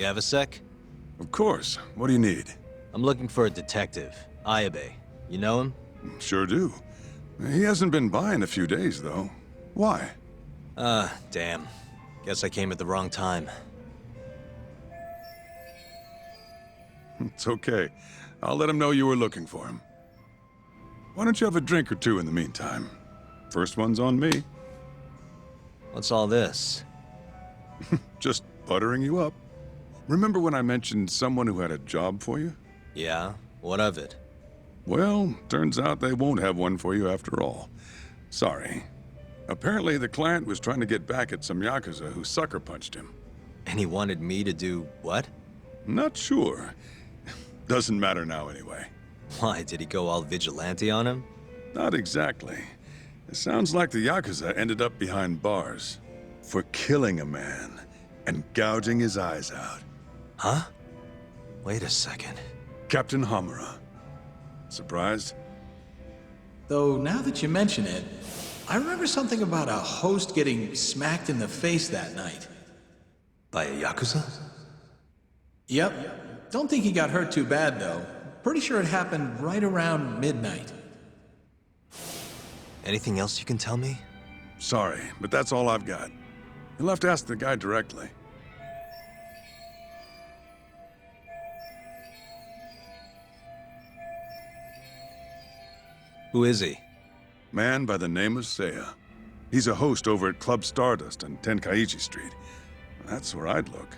You have a sec? Of course. What do you need? I'm looking for a detective, Ayabe. You know him? Sure do. He hasn't been by in a few days, though. Why? Damn. Guess I came at the wrong time. It's okay. I'll let him know you were looking for him. Why don't you have a drink or two in the meantime? First one's on me. What's all this? Just buttering you up. Remember when I mentioned someone who had a job for you? Yeah? What of it? Well, turns out they won't have one for you after all. Sorry. Apparently the client was trying to get back at some Yakuza who sucker punched him. And he wanted me to do what? Not sure. Doesn't matter now anyway. Why, did he go all vigilante on him? Not exactly. It sounds like the Yakuza ended up behind bars for killing a man and gouging his eyes out. Huh? Wait a second. Captain Hamura. Surprised? Though, now that you mention it, I remember something about a host getting smacked in the face that night. By a Yakuza? Yep. Don't think he got hurt too bad, though. Pretty sure it happened right around midnight. Anything else you can tell me? Sorry, but that's all I've got. You'll have to ask the guy directly. Who is he? Man by the name of Seiya. He's a host over at Club Stardust on Tenkaichi Street. That's where I'd look.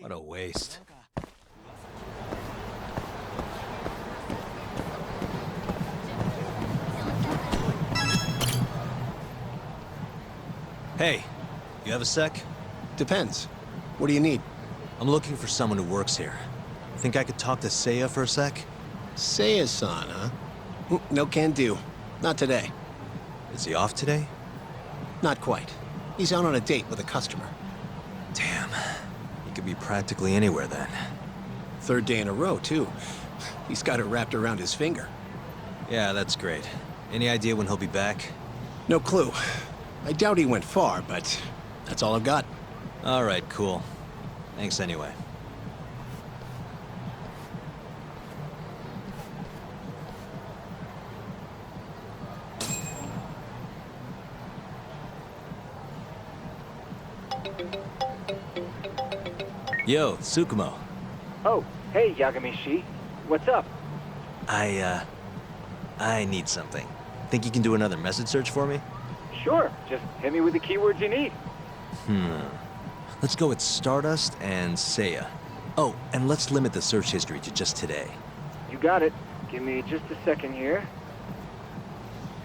What a waste. Hey, you have a sec? Depends. What do you need? I'm looking for someone who works here. Think I could talk to Seiya for a sec? Seiya-san, huh? No can do. Not today. Is he off today? Not quite. He's out on a date with a customer. Damn. He could be practically anywhere then. Third day in a row, too. He's got it wrapped around his finger. Yeah, that's great. Any idea when he'll be back? No clue. I doubt he went far, but that's all I've got. All right, cool. Thanks anyway. Yo, Tsukumo. Oh, hey, Yagami-shi. What's up? I need something. Think you can do another message search for me? Sure, just hit me with the keywords you need. Let's go with Stardust and Seiya. Oh, and let's limit the search history to just today. You got it. Give me just a second here.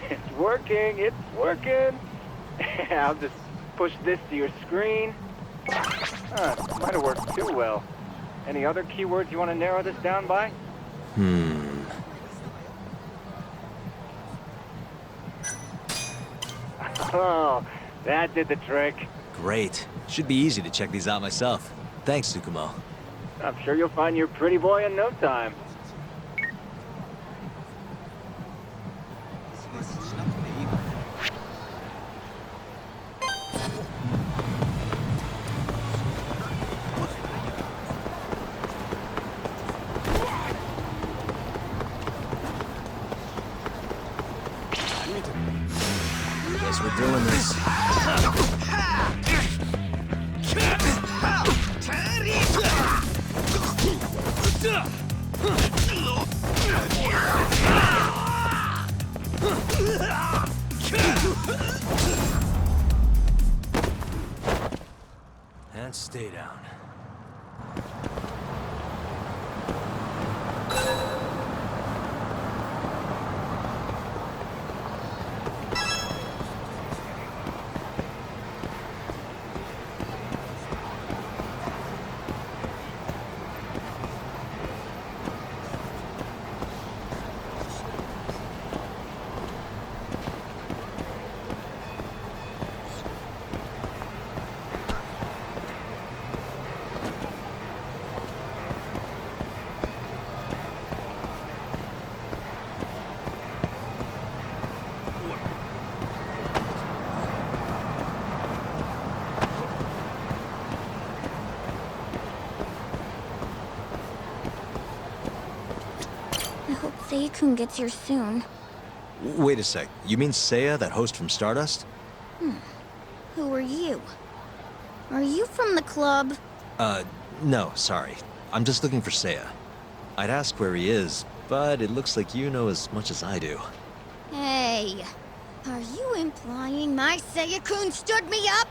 It's working, it's working. I'll just push this to your screen. Might have worked too well. Any other keywords you want to narrow this down by? Oh, that did the trick. Great. Should be easy to check these out myself. Thanks, Tsukumo. I'm sure you'll find your pretty boy in no time. Guess we're doing this. Stay down. I hope Sei-kun gets here soon. Wait a sec. You mean Seiya, that host from Stardust? Who are you? Are you from the club? No, sorry. I'm just looking for Seiya. I'd ask where he is, but it looks like you know as much as I do. Hey, are you implying my Sei-kun stood me up?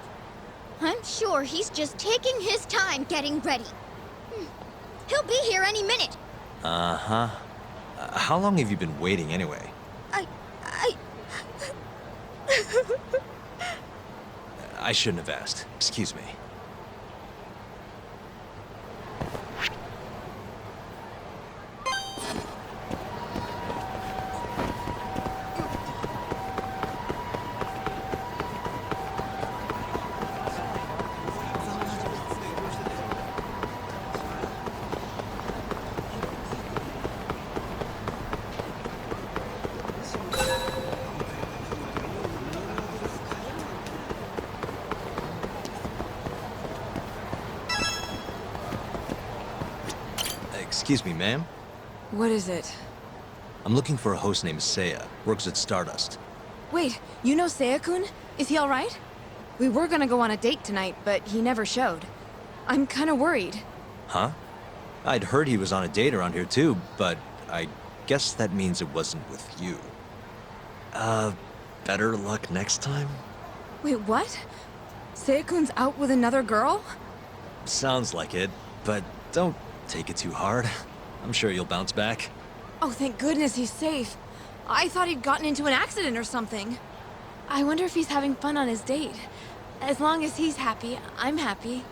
I'm sure he's just taking his time getting ready. He'll be here any minute. Uh-huh. How long have you been waiting anyway? I shouldn't have asked. Excuse me. Excuse me, ma'am? What is it? I'm looking for a host named Seiya. Works at Stardust. Wait, you know Sei-kun? Is he alright? We were gonna go on a date tonight, but he never showed. I'm kinda worried. Huh? I'd heard he was on a date around here too, but I guess that means it wasn't with you. Better luck next time? Wait, what? Sei-kun's out with another girl? Sounds like it, but don't take it too hard. I'm sure you'll bounce back. Oh, thank goodness he's safe. I thought he'd gotten into an accident or something. I wonder if he's having fun on his date. As long as he's happy, I'm happy.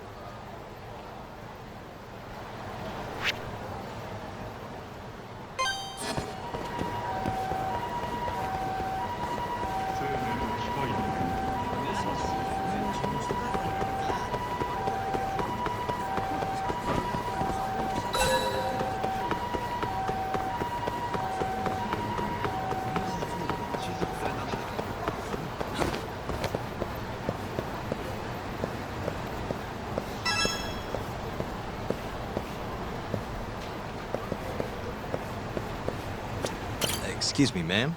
Excuse me, ma'am?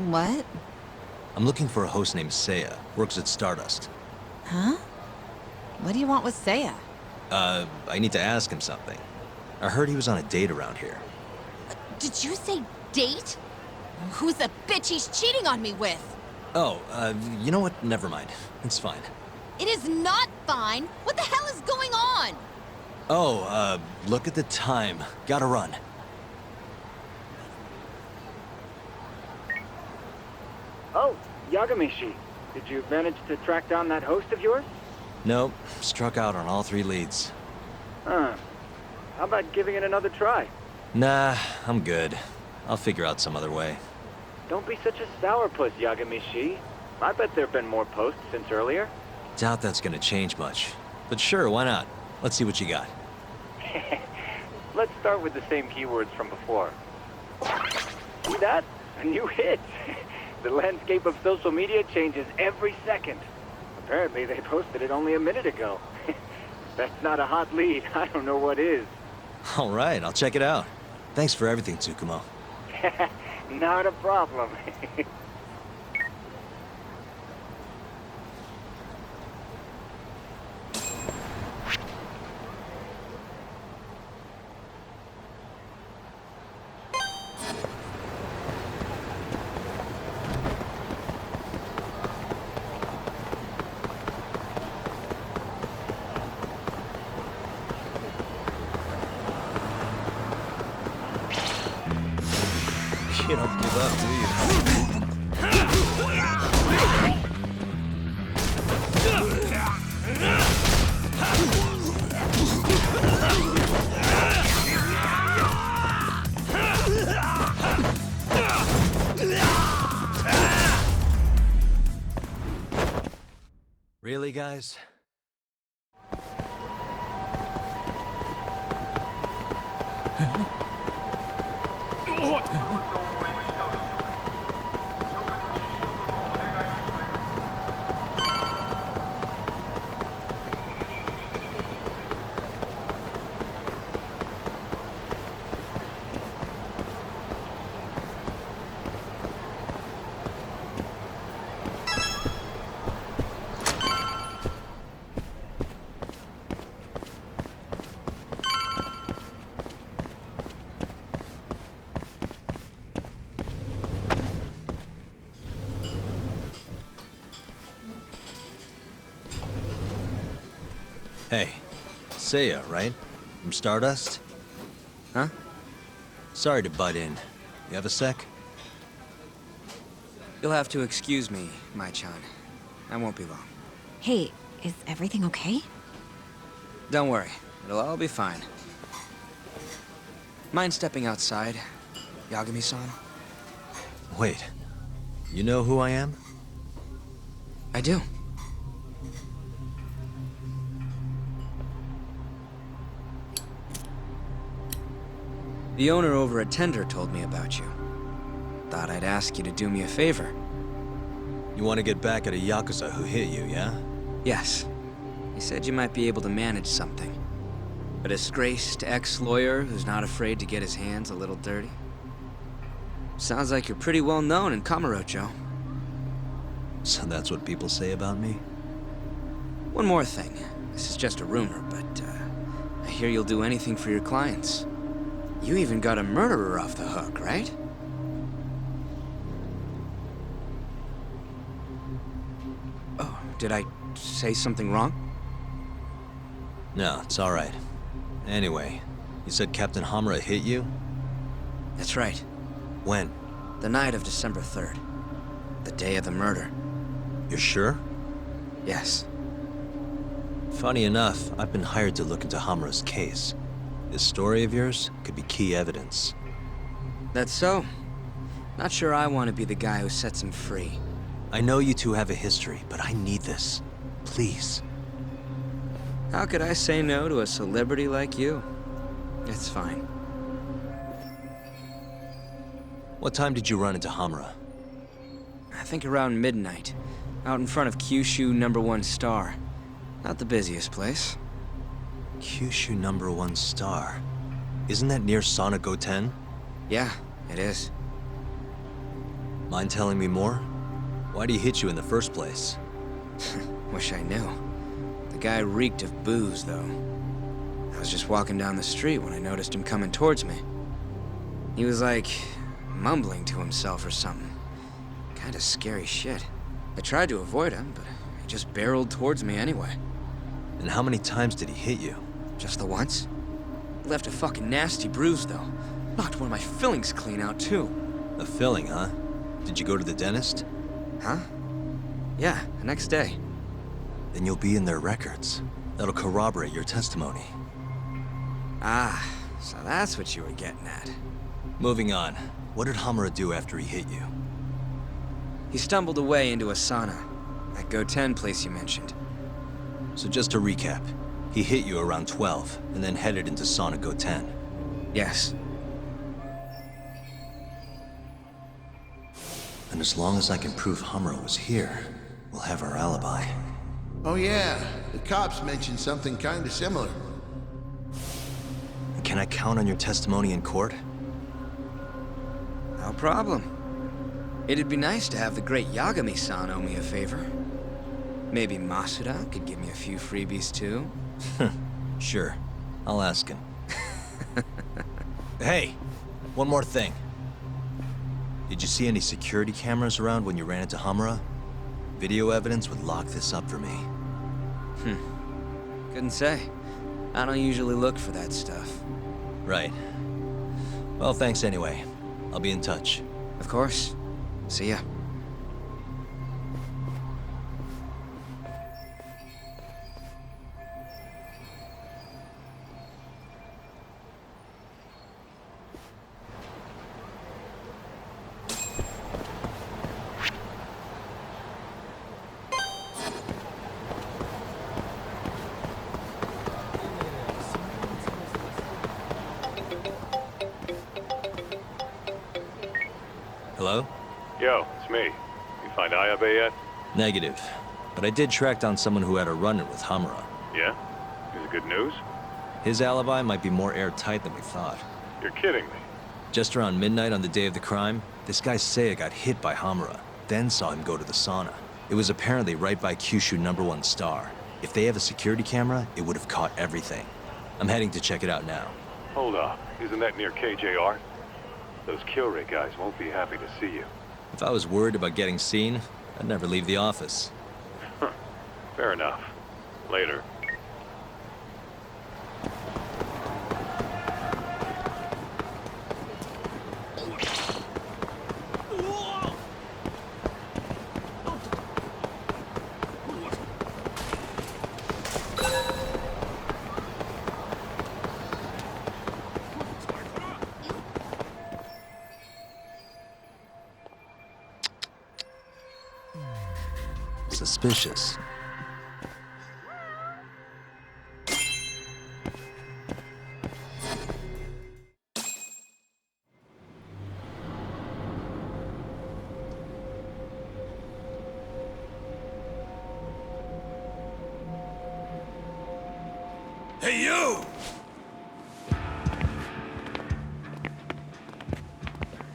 What? I'm looking for a host named Seiya. Works at Stardust. Huh? What do you want with Seiya? I need to ask him something. I heard he was on a date around here. Did you say date? Who's the bitch he's cheating on me with? Oh, you know what? Never mind. It's fine. It is not fine. What the hell is going on? Oh, look at the time. Gotta run. Oh, Yagami-shi. Did you manage to track down that host of yours? Nope. Struck out on all 3 leads. Huh. How about giving it another try? Nah, I'm good. I'll figure out some other way. Don't be such a sourpuss, Yagami-shi. I bet there have been more posts since earlier. Doubt that's gonna change much. But sure, why not? Let's see what you got. Let's start with the same keywords from before. See that? A new hit. The landscape of social media changes every second. Apparently they posted it only a minute ago. If that's not a hot lead, I don't know what is. All right, I'll check it out. Thanks for everything, Tsukumo. Not a problem. You don't give up, do you? Really, guys? Hey, Seiya, right? From Stardust? Huh? Sorry to butt in. You have a sec? You'll have to excuse me, Mai-chan. I won't be long. Hey, is everything okay? Don't worry, it'll all be fine. Mind stepping outside, Yagami-san? Wait, you know who I am? I do. The owner over at Tender told me about you. Thought I'd ask you to do me a favor. You want to get back at a Yakuza who hit you, yeah? Yes. He said you might be able to manage something. A disgraced ex-lawyer who's not afraid to get his hands a little dirty. Sounds like you're pretty well known in Kamurocho. So that's what people say about me? One more thing. This is just a rumor, but I hear you'll do anything for your clients. You even got a murderer off the hook, right? Oh, did I say something wrong? No, it's alright. Anyway, you said Captain Hamura hit you? That's right. When? The night of December 3rd. The day of the murder. You're sure? Yes. Funny enough, I've been hired to look into Hamura's case. This story of yours could be key evidence. That's so. Not sure I want to be the guy who sets him free. I know you two have a history, but I need this. Please. How could I say no to a celebrity like you? It's fine. What time did you run into Hamura? I think around midnight. Out in front of Kyushu #1 Star. Not the busiest place. Kyushu #1 Star. Isn't that near Sonic Goten? Yeah, it is. Mind telling me more? Why'd he hit you in the first place? Wish I knew. The guy reeked of booze, though. I was just walking down the street when I noticed him coming towards me. He was like, mumbling to himself or something. Kinda scary shit. I tried to avoid him, but he just barreled towards me anyway. And how many times did he hit you? Just the once. Left a fucking nasty bruise, though. Knocked one of my fillings clean out, too. A filling, huh? Did you go to the dentist? Huh? Yeah, the next day. Then you'll be in their records. That'll corroborate your testimony. Ah, so that's what you were getting at. Moving on. What did Hamura do after he hit you? He stumbled away into a sauna. That Goten place you mentioned. So just to recap, he hit you around 12, and then headed into Sonic Goten. Yes. And as long as I can prove Hamura was here, we'll have our alibi. Oh yeah, the cops mentioned something kinda similar. Can I count on your testimony in court? No problem. It'd be nice to have the great Yagami-san owe me a favor. Maybe Masuda could give me a few freebies too? Sure. I'll ask him. Hey! One more thing. Did you see any security cameras around when you ran into Hamura? Video evidence would lock this up for me. Couldn't say. I don't usually look for that stuff. Right. Well, thanks anyway. I'll be in touch. Of course. See ya. Hello? Yo, it's me. You find Ayabe yet? Negative. But I did track down someone who had a run-in with Hamura. Yeah? Is it good news? His alibi might be more airtight than we thought. You're kidding me. Just around midnight on the day of the crime, this guy Seiya got hit by Hamura, then saw him go to the sauna. It was apparently right by Kyushu #1 Star. If they have a security camera, it would have caught everything. I'm heading to check it out now. Hold up. Isn't that near KJR? Those Kyorei guys won't be happy to see you. If I was worried about getting seen, I'd never leave the office. Fair enough. Later. Suspicious. Hey, you!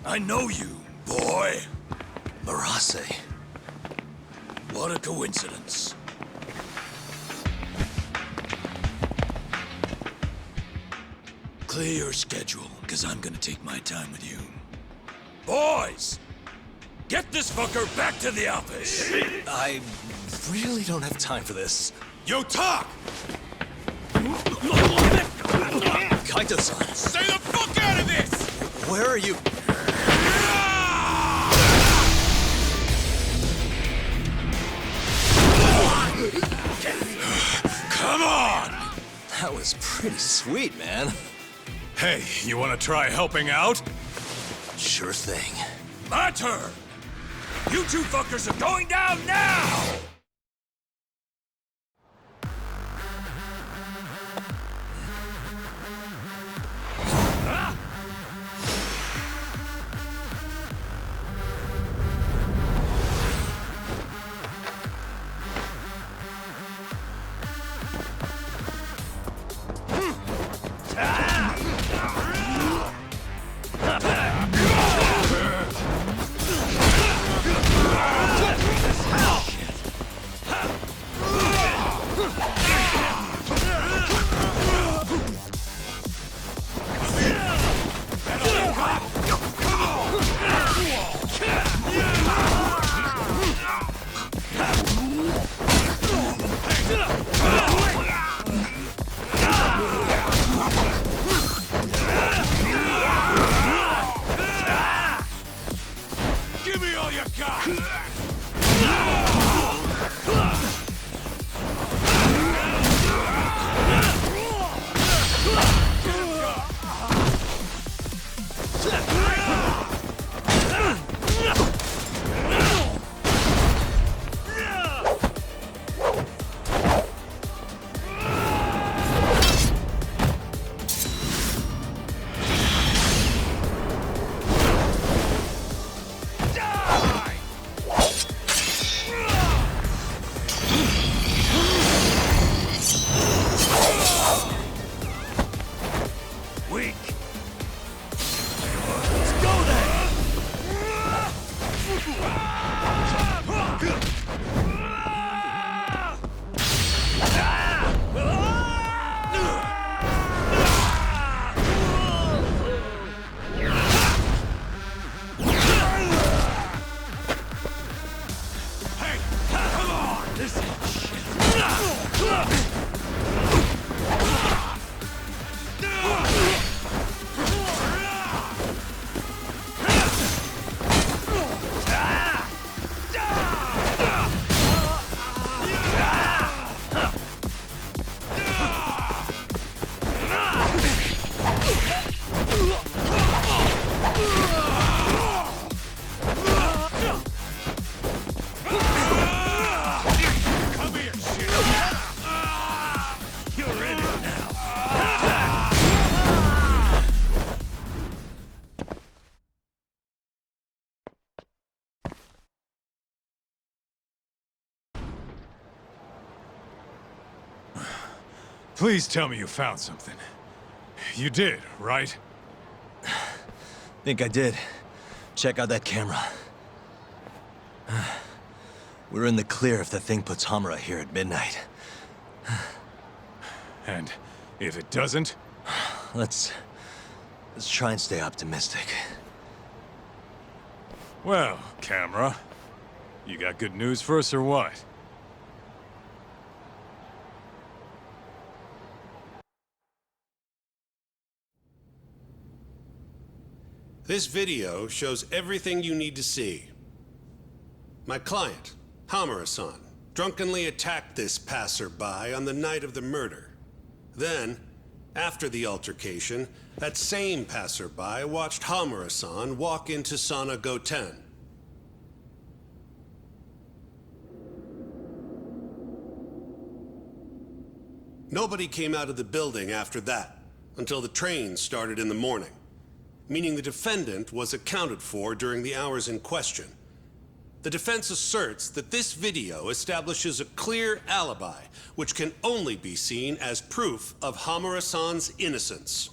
I know you, boy. Murase. What a coincidence. Clear your schedule, because I'm gonna take my time with you. Boys! Get this fucker back to the office! I really don't have time for this. Yo, talk! Kaito-san, Stay the fuck out of this! where are you? Come on! That was pretty sweet, man. Hey, you wanna try helping out? Sure thing. My turn! You two fuckers are going down now! Please tell me you found something. You did, right? Think I did. Check out that camera. We're in the clear if the thing puts Hamura here at midnight. And if it doesn't? Let's try and stay optimistic. Well, camera, you got good news for us or what? This video shows everything you need to see. My client, Hamura-san, drunkenly attacked this passerby on the night of the murder. Then, after the altercation, that same passerby watched Hamura-san walk into Sauna Goten. Nobody came out of the building after that, until the train started in the morning, meaning the defendant was accounted for during the hours in question. The defense asserts that this video establishes a clear alibi, which can only be seen as proof of Hamura-san's innocence.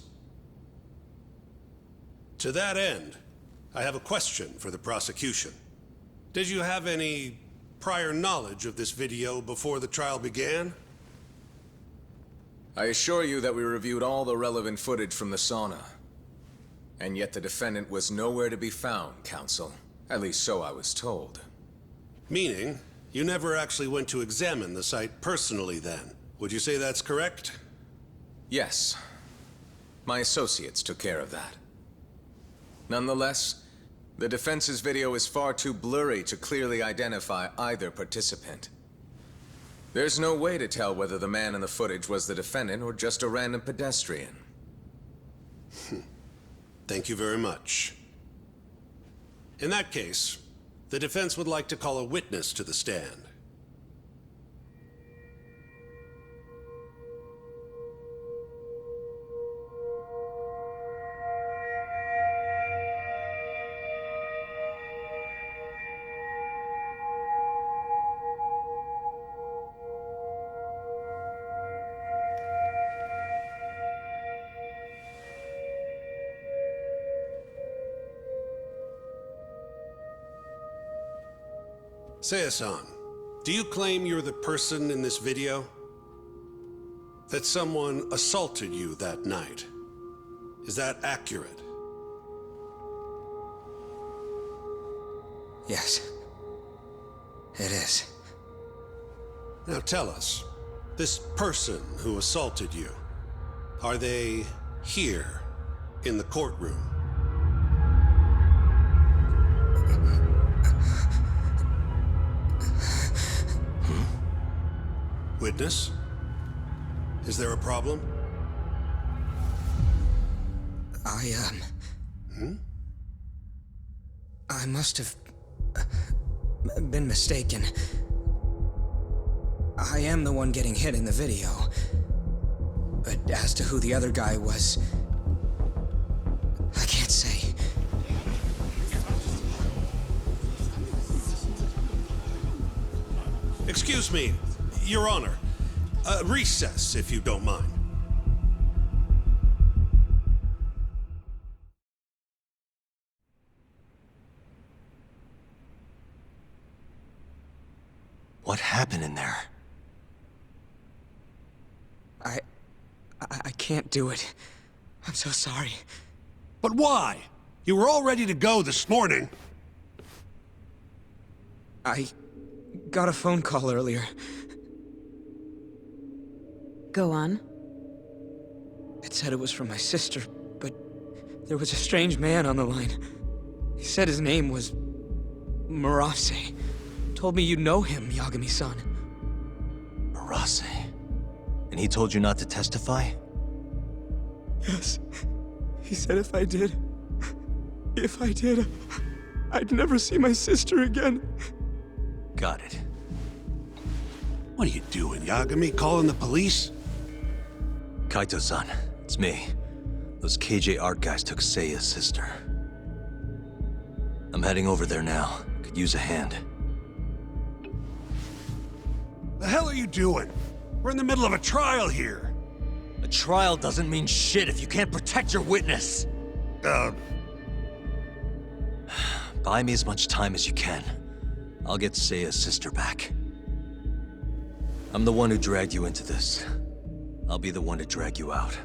To that end, I have a question for the prosecution. Did you have any prior knowledge of this video before the trial began? I assure you that we reviewed all the relevant footage from the sauna. And yet the defendant was nowhere to be found, counsel. At least so I was told. Meaning, you never actually went to examine the site personally then. Would you say that's correct? Yes. My associates took care of that. Nonetheless, the defense's video is far too blurry to clearly identify either participant. There's no way to tell whether the man in the footage was the defendant or just a random pedestrian. Thank you very much. In that case, the defense would like to call a witness to the stand. Seiya-san, do you claim you're the person in this video? That someone assaulted you that night? Is that accurate? Yes. It is. Now tell us, this person who assaulted you, are they here in the courtroom? Witness? Is there a problem? I must have been mistaken. I am the one getting hit in the video. But as to who the other guy was, I can't say. Excuse me, Your Honor. Recess, if you don't mind. What happened in there? I can't do it. I'm so sorry. But why? You were all ready to go this morning. I got a phone call earlier. Go on. It said it was from my sister, but there was a strange man on the line. He said his name was Murase. Told me you know him, Yagami-san. Murase? And he told you not to testify? Yes. He said if I did, I'd never see my sister again. Got it. What are you doing, Yagami? Calling the police? Kaito-san, it's me. Those KJ art guys took Seiya's sister. I'm heading over there now. Could use a hand. The hell are you doing? We're in the middle of a trial here. A trial doesn't mean shit if you can't protect your witness. Buy me as much time as you can. I'll get Seiya's sister back. I'm the one who dragged you into this. I'll be the one to drag you out.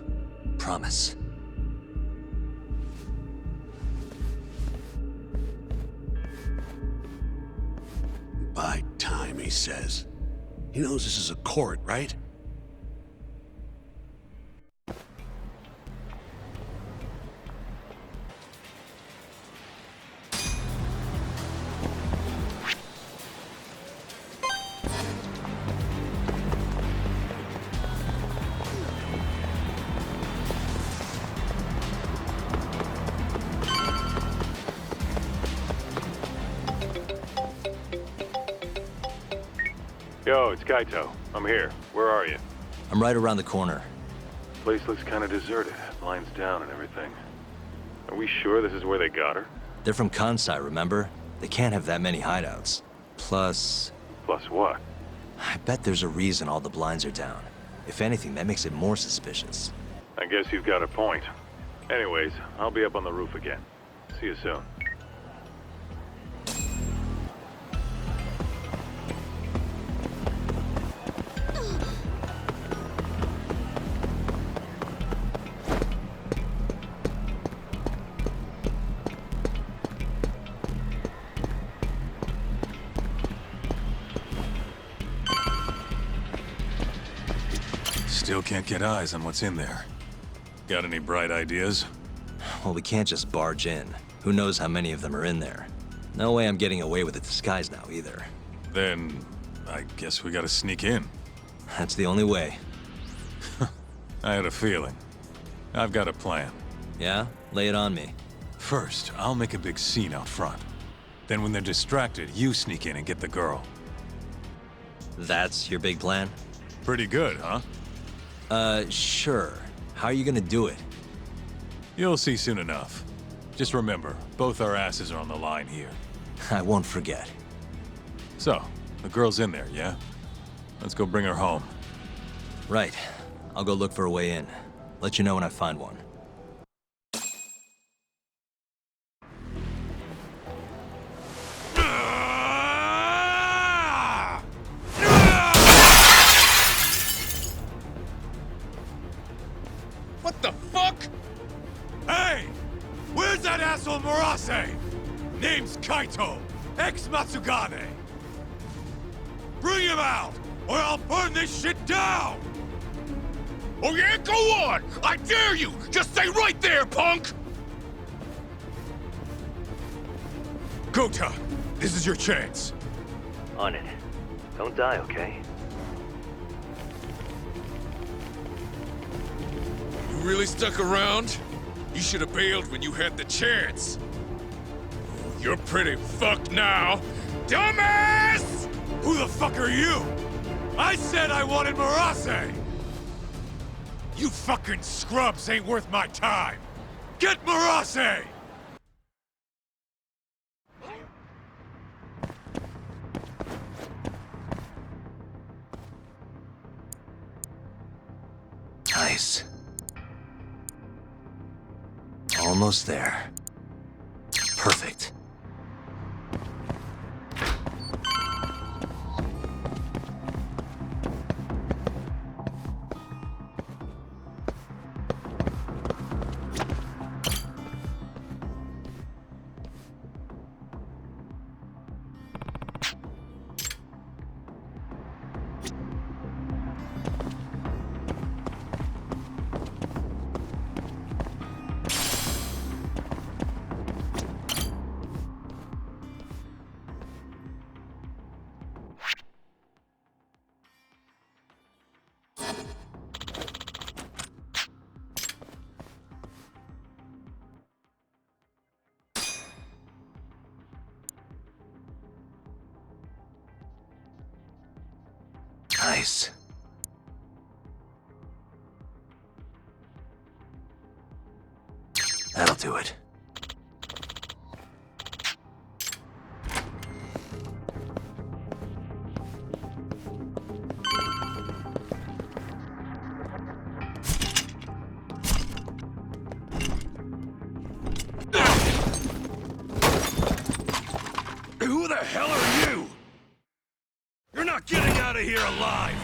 Promise. Buy time, he says. He knows this is a court, right? Yo, it's Kaito. I'm here. Where are you? I'm right around the corner. Place looks kind of deserted. Blinds down and everything. Are we sure this is where they got her? They're from Kansai, remember? They can't have that many hideouts. Plus... Plus what? I bet there's a reason all the blinds are down. If anything, that makes it more suspicious. I guess you've got a point. Anyways, I'll be up on the roof again. See you soon. Still can't get eyes on what's in there. Got any bright ideas? Well, we can't just barge in. Who knows how many of them are in there? No way I'm getting away with a disguise now, either. Then, I guess we gotta sneak in. That's the only way. I had a feeling. I've got a plan. Yeah? Lay it on me. First, I'll make a big scene out front. Then when they're distracted, you sneak in and get the girl. That's your big plan? Pretty good, huh? Sure. How are you gonna do it? You'll see soon enough. Just remember, both our asses are on the line here. I won't forget. So, the girl's in there, yeah? Let's go bring her home. Right. I'll go look for a way in. Let you know when I find one. What the fuck? Hey! Where's that asshole Murase? Name's Kaito, ex-Matsugane. Bring him out, or I'll burn this shit down! Oh yeah, go on! I dare you! Just stay right there, punk! Gota, this is your chance. On it. Don't die, okay? You really stuck around? You should have bailed when you had the chance. You're pretty fucked now. Dumbass! Who the fuck are you? I said I wanted Murase! You fucking scrubs ain't worth my time! Get Murase! Nice. Almost there. Perfect. Nice. That'll do it. Who the hell are you? You're not getting out of here alive!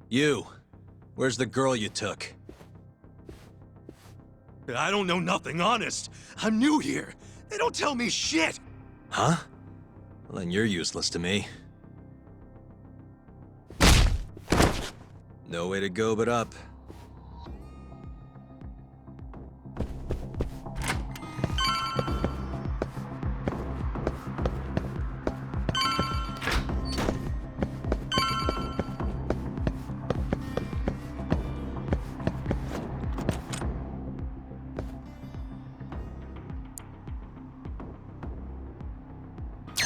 You. Where's the girl you took? I don't know nothing, honest. I'm new here. They don't tell me shit. Huh? Well, then you're useless to me. No way to go but up.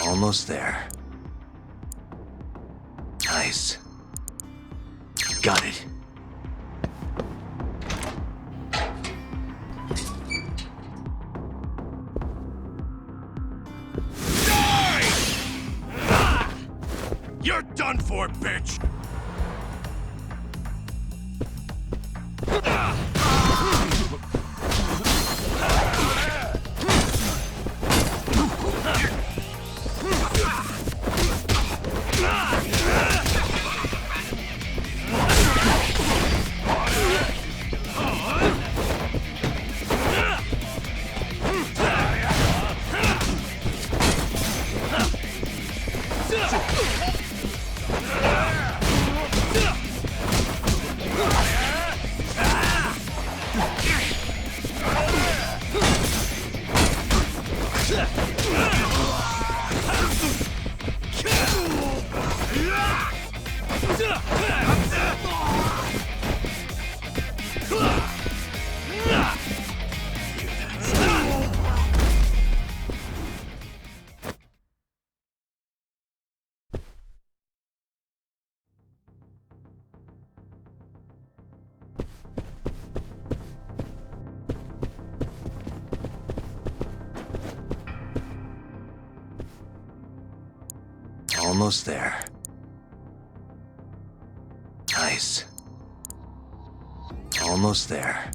Almost there. Nice. Got it. You're done for, bitch! Almost there. Nice. Almost there.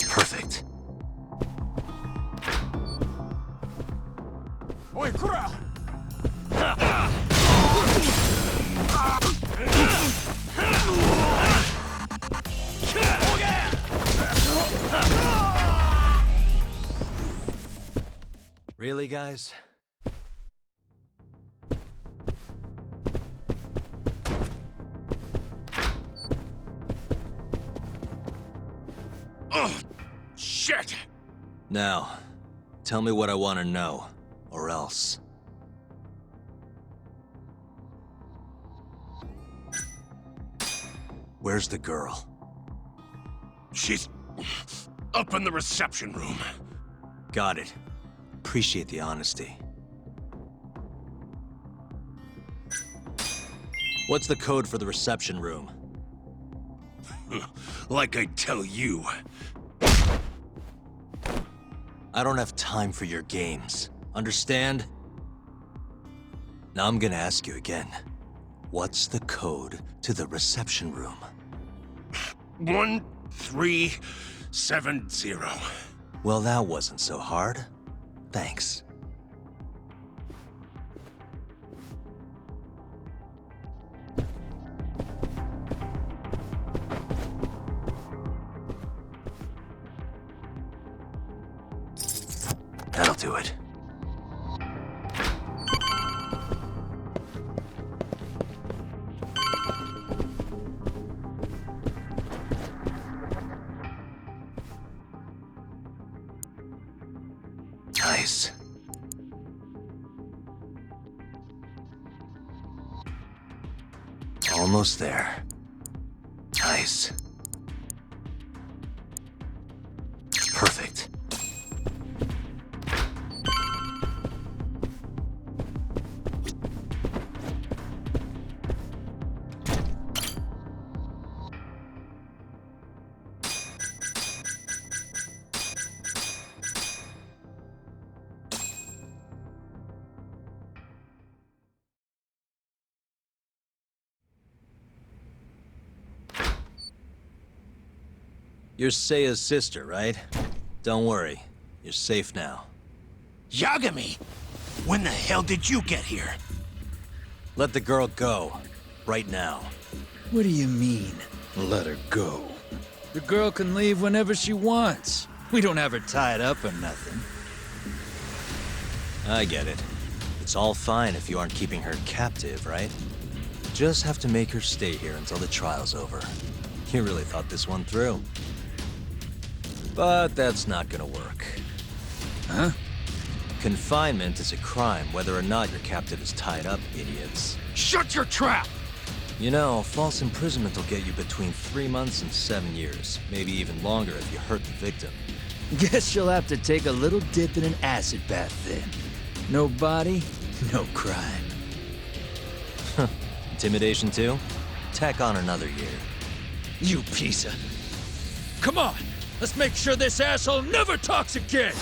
Perfect. Oi, crap! Really, guys? Shit! Now, tell me what I want to know, or else. Where's the girl? She's up in the reception room. Got it. Appreciate the honesty. What's the code for the reception room? Like I tell you. I don't have time for your games. Understand? Now I'm gonna ask you again. What's the code to the reception room? 1370. Well, that wasn't so hard. Thanks. That'll do it. Nice. Almost there. Nice. Perfect. You're Seiya's sister, right? Don't worry. You're safe now. Yagami! When the hell did you get here? Let the girl go. Right now. What do you mean, let her go? The girl can leave whenever she wants. We don't have her tied up or nothing. I get it. It's all fine if you aren't keeping her captive, right? Just have to make her stay here until the trial's over. You really thought this one through. But that's not gonna work. Huh? Confinement is a crime whether or not your captive is tied up, idiots. Shut your trap! You know, false imprisonment will get you between 3 months and 7 years. Maybe even longer if you hurt the victim. Guess you'll have to take a little dip in an acid bath then. No body, no crime. Intimidation too? Tack on another year. You piece of... Come on! Let's make sure this asshole never talks again!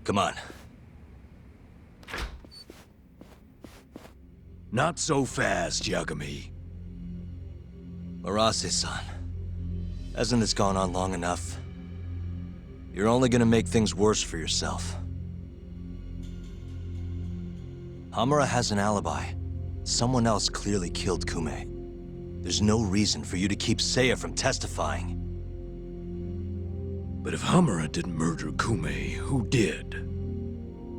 Come on. Not so fast, Yagami. Arase-san, hasn't this gone on long enough? You're only gonna make things worse for yourself. Hamura has an alibi. Someone else clearly killed Kume. There's no reason for you to keep Seiya from testifying. But if Hamura didn't murder Kume, who did?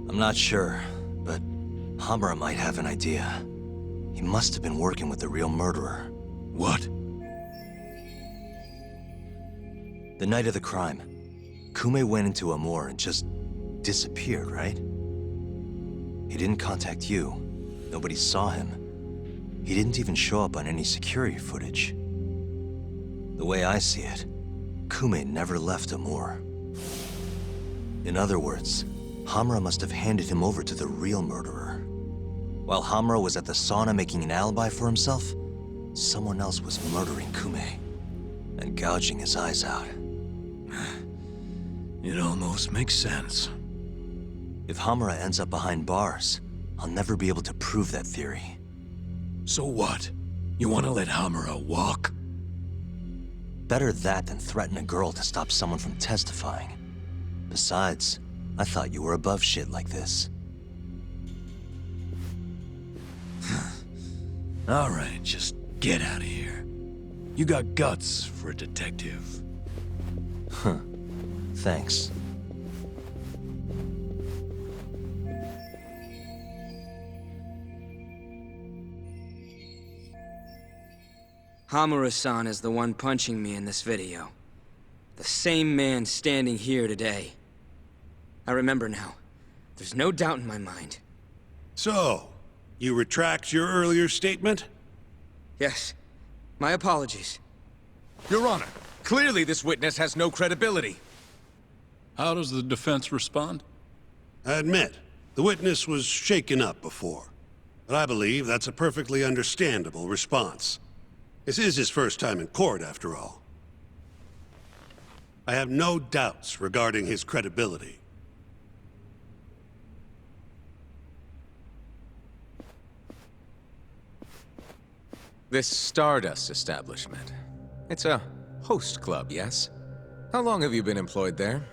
I'm not sure, but Hamura might have an idea. He must have been working with the real murderer. What? The night of the crime, Kume went into Amor and just disappeared, right? He didn't contact you. Nobody saw him. He didn't even show up on any security footage. The way I see it, Kume never left Amor. In other words, Hamura must have handed him over to the real murderer. While Hamura was at the sauna making an alibi for himself, someone else was murdering Kume and gouging his eyes out. It almost makes sense. If Hamura ends up behind bars, I'll never be able to prove that theory. So what? You want to let Hamura walk? Better that than threaten a girl to stop someone from testifying. Besides, I thought you were above shit like this. All right, just get out of here. You got guts for a detective. Huh. Thanks. Hamura-san is the one punching me in this video. The same man standing here today. I remember now. There's no doubt in my mind. So, you retract your earlier statement? Yes. My apologies. Your Honor, clearly this witness has no credibility. How does the defense respond? I admit, the witness was shaken up before. But I believe that's a perfectly understandable response. This is his first time in court, after all. I have no doubts regarding his credibility. This Stardust establishment. It's a host club, yes? How long have you been employed there?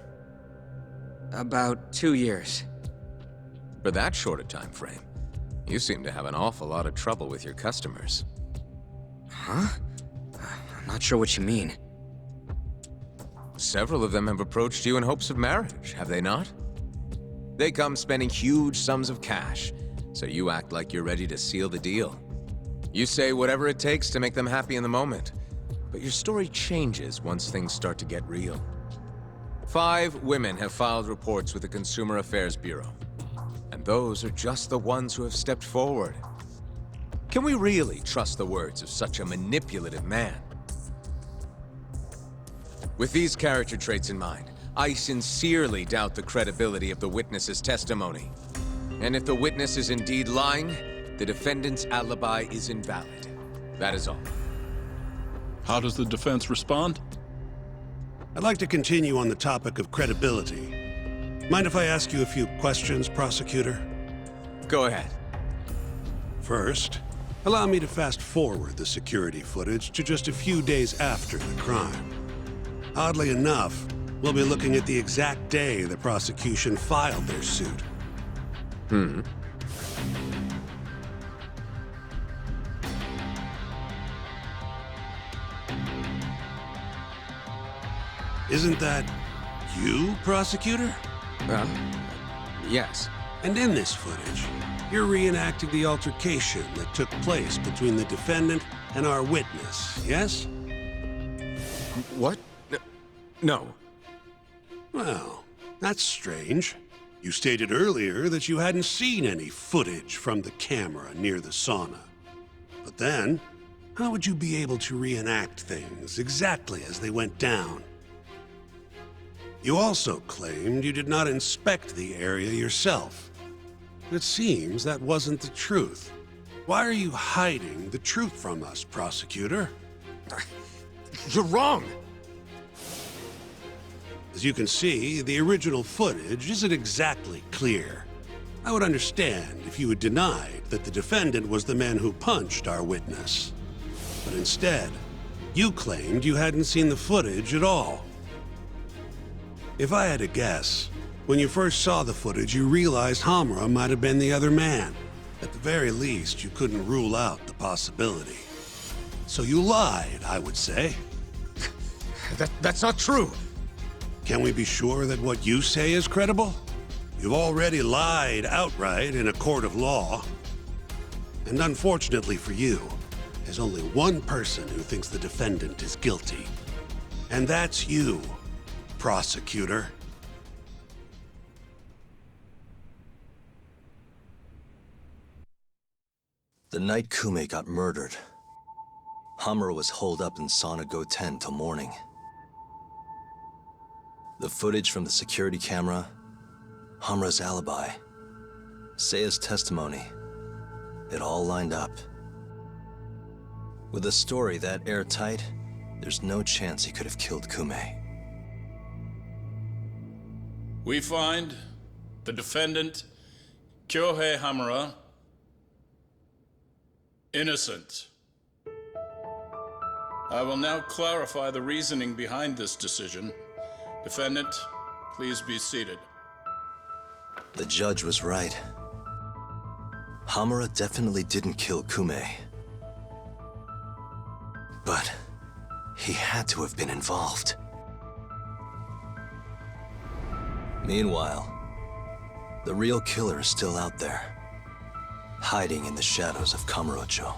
About 2 years. For that short a time frame, you seem to have an awful lot of trouble with your customers. Huh? I'm not sure what you mean. Several of them have approached you in hopes of marriage, have they not? They come spending huge sums of cash, so you act like you're ready to seal the deal. You say whatever it takes to make them happy in the moment, but your story changes once things start to get real. 5 women have filed reports with the Consumer Affairs Bureau, and those are just the ones who have stepped forward. Can we really trust the words of such a manipulative man? With these character traits in mind, I sincerely doubt the credibility of the witness's testimony. And if the witness is indeed lying, the defendant's alibi is invalid. That is all. How does the defense respond? I'd like to continue on the topic of credibility. Mind if I ask you a few questions, prosecutor? Go ahead. First, allow me to fast forward the security footage to just a few days after the crime. Oddly enough, we'll be looking at the exact day the prosecution filed their suit. Isn't that you, prosecutor? Yes. And in this footage, you're reenacting the altercation that took place between the defendant and our witness, yes? What? No. Well, that's strange. You stated earlier that you hadn't seen any footage from the camera near the sauna. But then, how would you be able to reenact things exactly as they went down? You also claimed you did not inspect the area yourself. It seems that wasn't the truth. Why are you hiding the truth from us, prosecutor? You're wrong! As you can see, the original footage isn't exactly clear. I would understand if you had denied that the defendant was the man who punched our witness. But instead, you claimed you hadn't seen the footage at all. If I had to guess, when you first saw the footage, you realized Hamura might have been the other man. At the very least, you couldn't rule out the possibility. So you lied, I would say. That's not true. Can we be sure that what you say is credible? You've already lied outright in a court of law. And unfortunately for you, there's only one person who thinks the defendant is guilty. And that's you, prosecutor. The night Kume got murdered, Hamura was holed up in Sauna Go 10 till morning. The footage from the security camera, Hamura's alibi, Seiya's testimony, it all lined up. With a story that airtight, there's no chance he could have killed Kume. We find the defendant, Kyohei Hamura, innocent. I will now clarify the reasoning behind this decision. Defendant, please be seated. The judge was right. Hamura definitely didn't kill Kume. But he had to have been involved. Meanwhile, the real killer is still out there, hiding in the shadows of Kamurocho.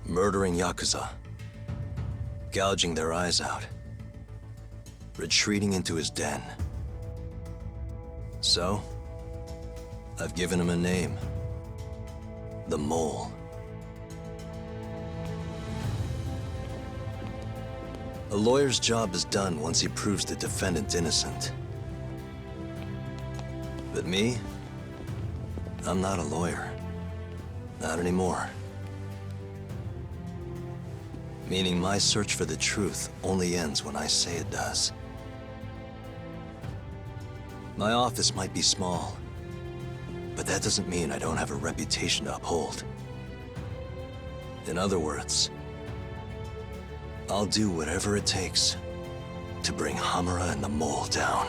Murdering Yakuza, gouging their eyes out, retreating into his den. So, I've given him a name. The Mole. A lawyer's job is done once he proves the defendant innocent. But me? I'm not a lawyer. Not anymore. Meaning my search for the truth only ends when I say it does. My office might be small, but that doesn't mean I don't have a reputation to uphold. In other words, I'll do whatever it takes to bring Hamura and the Mole down.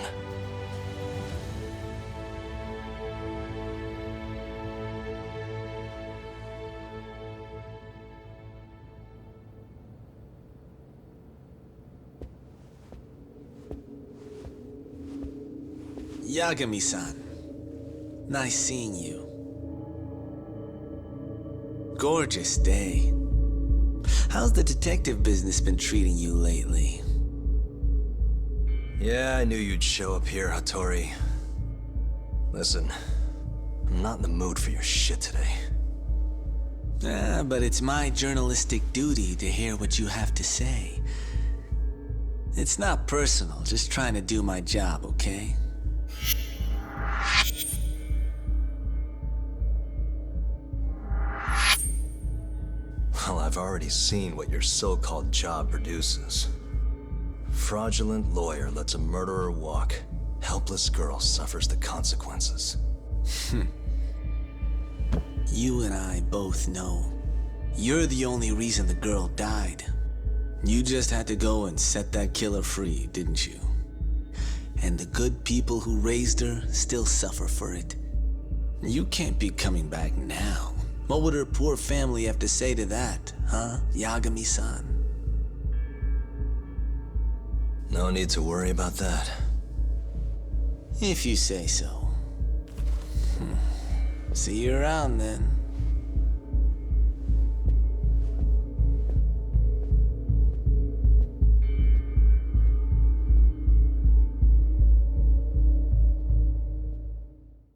Yagami-san, nice seeing you. Gorgeous day. How's the detective business been treating you lately? Yeah, I knew you'd show up here, Hattori. Listen, I'm not in the mood for your shit today. But it's my journalistic duty to hear what you have to say. It's not personal, just trying to do my job, okay? Well, I've already seen what your so-called job produces. Fraudulent lawyer lets a murderer walk. Helpless girl suffers the consequences. You and I both know. You're the only reason the girl died. You just had to go and set that killer free, didn't you? And the good people who raised her still suffer for it. You can't be coming back now. What would her poor family have to say to that, huh, Yagami-san? No need to worry about that. If you say so. See you around then.